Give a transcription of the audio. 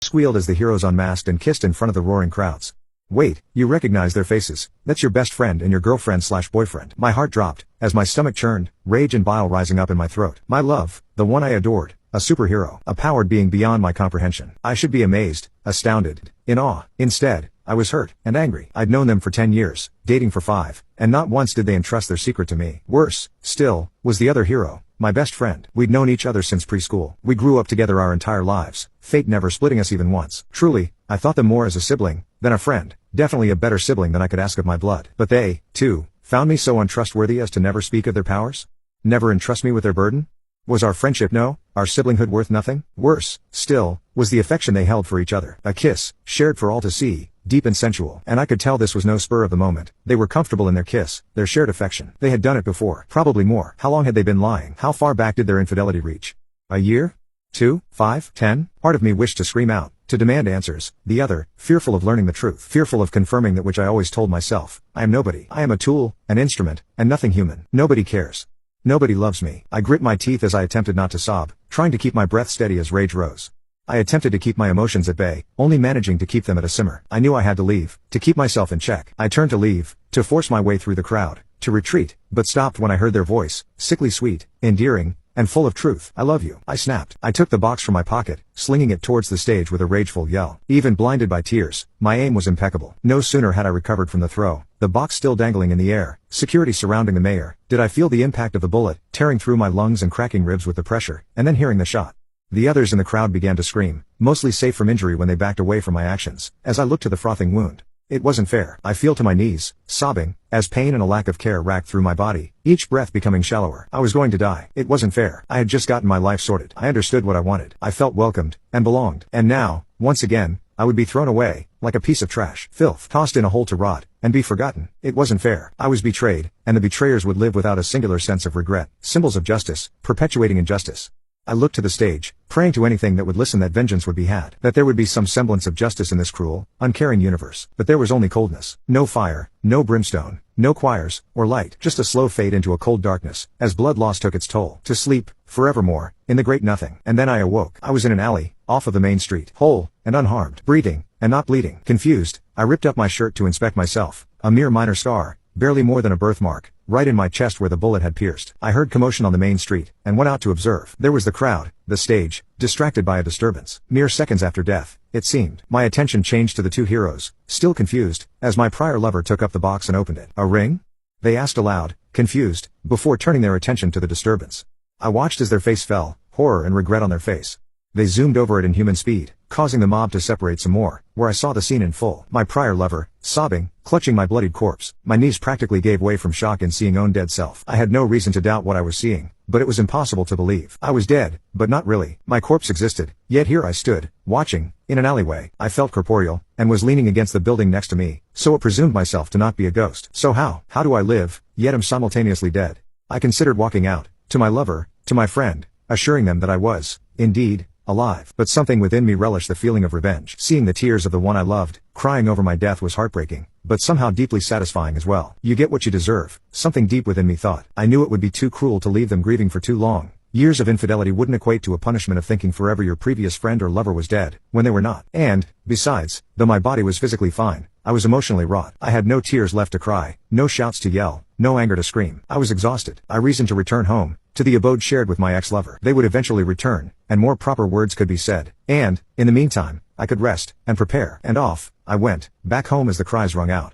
Squealed as the heroes unmasked and kissed in front of the roaring crowds. Wait, you recognize their faces. That's your best friend and your girlfriend/boyfriend. My heart dropped, as my stomach churned, rage and bile rising up in my throat. My love, the one I adored, a superhero, a powered being beyond my comprehension. I should be amazed, astounded, in awe. Instead, I was hurt and angry. I'd known them for 10 years, dating for 5, and not once did they entrust their secret to me. Worse, still, was the other hero, my best friend. We'd known each other since preschool. We grew up together our entire lives, fate never splitting us even once. Truly, I thought them more as a sibling than a friend, definitely a better sibling than I could ask of my blood. But they, too, found me so untrustworthy as to never speak of their powers? Never entrust me with their burden? Was our friendship our siblinghood worth nothing? Worse, still, was the affection they held for each other. A kiss, shared for all to see, deep and sensual. And I could tell this was no spur of the moment. They were comfortable in their kiss, their shared affection. They had done it before. Probably more. How long had they been lying? How far back did their infidelity reach? A year? 2, 5, 10? Part of me wished to scream out, to demand answers. The other, fearful of learning the truth, fearful of confirming that which I always told myself. I am nobody. I am a tool, an instrument, and nothing human. Nobody cares. Nobody loves me. I grit my teeth as I attempted not to sob, trying to keep my breath steady as rage rose. I attempted to keep my emotions at bay, only managing to keep them at a simmer. I knew I had to leave, to keep myself in check. I turned to leave, to force my way through the crowd, to retreat, but stopped when I heard their voice, sickly sweet, endearing, and full of truth. I love you. I snapped. I took the box from my pocket, slinging it towards the stage with a rageful yell. Even blinded by tears, my aim was impeccable. No sooner had I recovered from the throw, the box still dangling in the air, security surrounding the mayor, did I feel the impact of the bullet, tearing through my lungs and cracking ribs with the pressure, and then hearing the shot. The others in the crowd began to scream, mostly safe from injury when they backed away from my actions, as I looked to the frothing wound. It wasn't fair. I fell to my knees, sobbing, as pain and a lack of care racked through my body, each breath becoming shallower. I was going to die. It wasn't fair. I had just gotten my life sorted. I understood what I wanted. I felt welcomed, and belonged. And now, once again, I would be thrown away, like a piece of trash, filth, tossed in a hole to rot, and be forgotten. It wasn't fair. I was betrayed, and the betrayers would live without a singular sense of regret. Symbols of justice, perpetuating injustice. I looked to the stage, praying to anything that would listen that vengeance would be had, that there would be some semblance of justice in this cruel, uncaring universe. But there was only coldness. No fire, no brimstone, no choirs, or light, just a slow fade into a cold darkness, as blood loss took its toll. To sleep, forevermore, in the great nothing. And then I awoke. I was in an alley, off of the main street, whole, and unharmed, breathing, and not bleeding. Confused, I ripped up my shirt to inspect myself, a mere minor scar, barely more than a birthmark, right in my chest where the bullet had pierced. I heard commotion on the main street, and went out to observe. There was the crowd, the stage, distracted by a disturbance. Mere seconds after death, it seemed. My attention changed to the two heroes, still confused, as my prior lover took up the box and opened it. A ring? They asked aloud, confused, before turning their attention to the disturbance. I watched as their face fell, horror and regret on their face. They zoomed over it in human speed, causing the mob to separate some more, where I saw the scene in full. My prior lover, sobbing, clutching my bloodied corpse. My knees practically gave way from shock in seeing own dead self. I had no reason to doubt what I was seeing, but it was impossible to believe. I was dead, but not really. My corpse existed, yet here I stood, watching, in an alleyway. I felt corporeal, and was leaning against the building next to me, so it presumed myself to not be a ghost. So how do I live, yet am simultaneously dead? I considered walking out, to my lover, to my friend, assuring them that I was, indeed, alive. But something within me relished the feeling of revenge. Seeing the tears of the one I loved, crying over my death was heartbreaking, but somehow deeply satisfying as well. You get what you deserve, something deep within me thought. I knew it would be too cruel to leave them grieving for too long. Years of infidelity wouldn't equate to a punishment of thinking forever your previous friend or lover was dead, when they were not. And, besides, though my body was physically fine, I was emotionally wrought. I had no tears left to cry, no shouts to yell, no anger to scream. I was exhausted. I reasoned to return home, to the abode shared with my ex-lover. They would eventually return, and more proper words could be said. And, in the meantime, I could rest, and prepare. And off, I went, back home as the cries rung out.